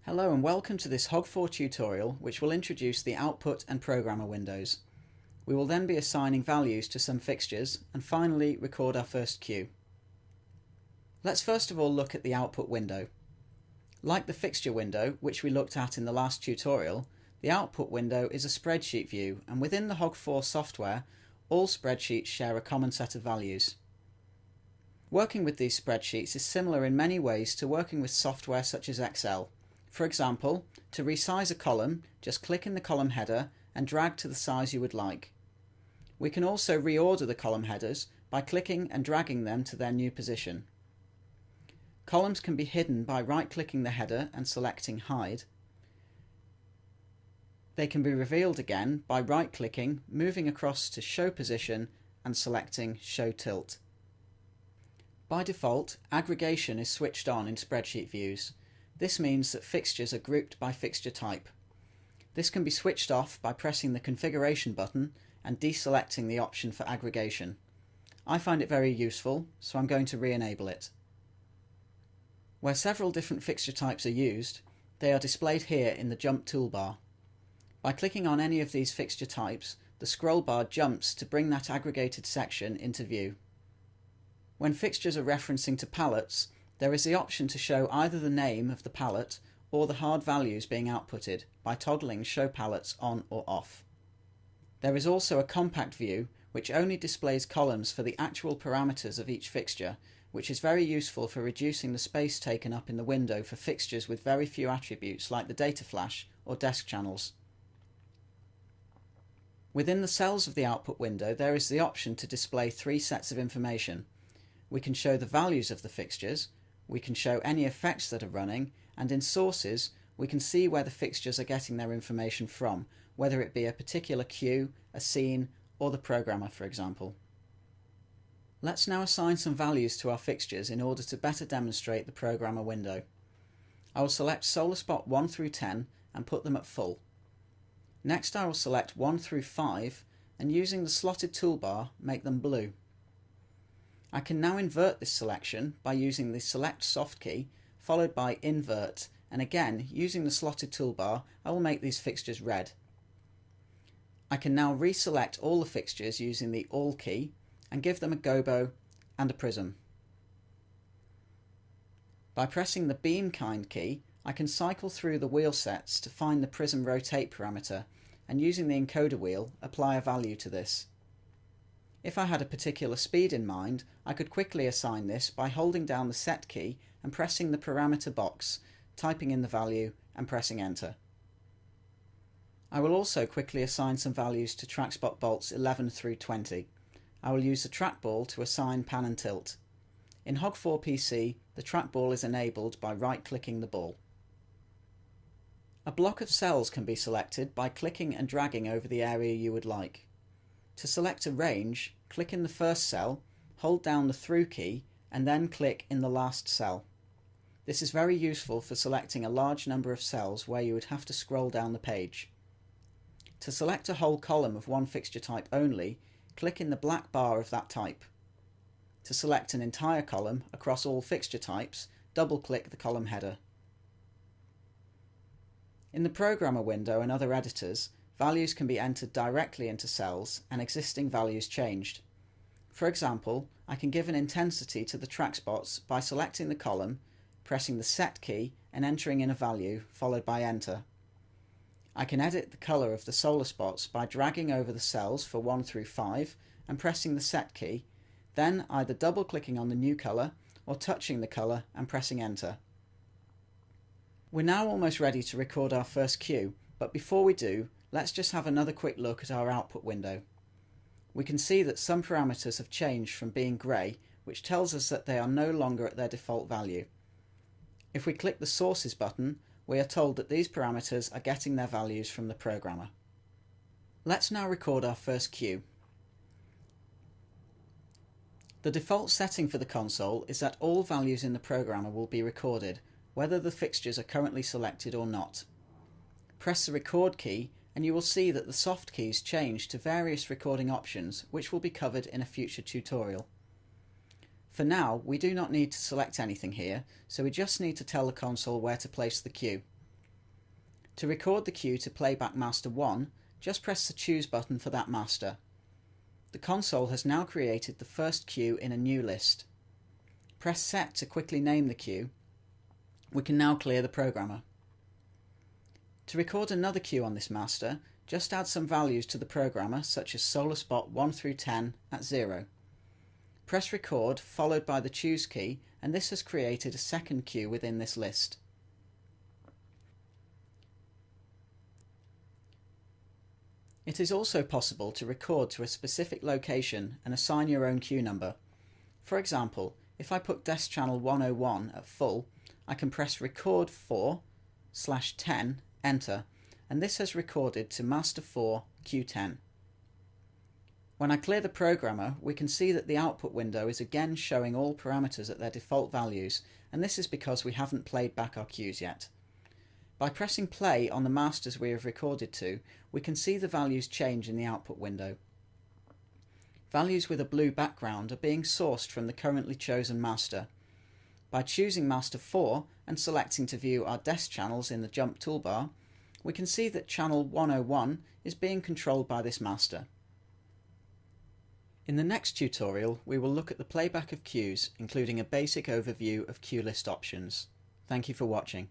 Hello and welcome to this HOG4 tutorial, which will introduce the output and programmer windows. We will then be assigning values to some fixtures and finally record our first cue. Let's first of all look at the output window. Like the fixture window, which we looked at in the last tutorial, the output window is a spreadsheet view, and within the HOG4 software, all spreadsheets share a common set of values. Working with these spreadsheets is similar in many ways to working with software such as Excel. For example, to resize a column, just click in the column header and drag to the size you would like. We can also reorder the column headers by clicking and dragging them to their new position. Columns can be hidden by right-clicking the header and selecting Hide. They can be revealed again by right-clicking, moving across to Show Position and selecting Show Tilt. By default, aggregation is switched on in spreadsheet views. This means that fixtures are grouped by fixture type. This can be switched off by pressing the configuration button and deselecting the option for aggregation. I find it very useful, so I'm going to re-enable it. Where several different fixture types are used, they are displayed here in the Jump toolbar. By clicking on any of these fixture types, the scroll bar jumps to bring that aggregated section into view. When fixtures are referencing to palettes, there is the option to show either the name of the palette or the hard values being outputted by toggling Show Palettes on or off. There is also a compact view which only displays columns for the actual parameters of each fixture, which is very useful for reducing the space taken up in the window for fixtures with very few attributes like the data flash or desk channels. Within the cells of the output window there is the option to display three sets of information. We can show the values of the fixtures, we can show any effects that are running, and in sources we can see where the fixtures are getting their information from, whether it be a particular cue, a scene, or the programmer, for example. Let's now assign some values to our fixtures in order to better demonstrate the programmer window. I will select Solar Spot 1 through 10 and put them at full. Next I will select 1 through 5 and using the slotted toolbar make them blue. I can now invert this selection by using the Select Soft key followed by Invert, and again using the slotted toolbar I will make these fixtures red. I can now reselect all the fixtures using the All key and give them a gobo and a prism. By pressing the Beam Kind key I can cycle through the wheel sets to find the prism rotate parameter, and using the encoder wheel apply a value to this. If I had a particular speed in mind, I could quickly assign this by holding down the Set key and pressing the parameter box, typing in the value and pressing Enter. I will also quickly assign some values to TrackSpot bolts 11 through 20. I will use the trackball to assign pan and tilt. In HOG4 PC, the trackball is enabled by right-clicking the ball. A block of cells can be selected by clicking and dragging over the area you would like. To select a range, click in the first cell, hold down the Through key, and then click in the last cell. This is very useful for selecting a large number of cells where you would have to scroll down the page. To select a whole column of one fixture type only, click in the black bar of that type. To select an entire column across all fixture types, double-click the column header. In the Programmer window and other editors, values can be entered directly into cells and existing values changed. For example, I can give an intensity to the track spots by selecting the column, pressing the Set key and entering in a value followed by Enter. I can edit the colour of the solar spots by dragging over the cells for 1 through 5 and pressing the Set key, then either double clicking on the new colour or touching the colour and pressing Enter. We're now almost ready to record our first cue, but before we do, let's just have another quick look at our output window. We can see that some parameters have changed from being grey, which tells us that they are no longer at their default value. If we click the Sources button, we are told that these parameters are getting their values from the programmer. Let's now record our first cue. The default setting for the console is that all values in the programmer will be recorded, whether the fixtures are currently selected or not. Press the Record key and you will see that the soft keys change to various recording options, which will be covered in a future tutorial. For now, we do not need to select anything here, so we just need to tell the console where to place the cue. To record the cue to playback master 1, just press the choose button for that master. The console has now created the first cue in a new list. Press set to quickly name the cue. We can now clear the programmer. To record another cue on this master, just add some values to the programmer, such as solar spot 1 through 10 at 0. Press record followed by the choose key, and this has created a second cue within this list. It is also possible to record to a specific location and assign your own cue number. For example, if I put desk channel 101 at full, I can press record 4/10 enter, and this has recorded to master 4 Q10. When I clear the programmer, we can see that the output window is again showing all parameters at their default values, and this is because we haven't played back our cues yet. By pressing play on the masters we have recorded to, we can see the values change in the output window. Values with a blue background are being sourced from the currently chosen master. By choosing master 4 and selecting to view our desk channels in the jump toolbar, we can see that channel 101 is being controlled by this master. In the next tutorial, we will look at the playback of cues, including a basic overview of cue list options. Thank you for watching.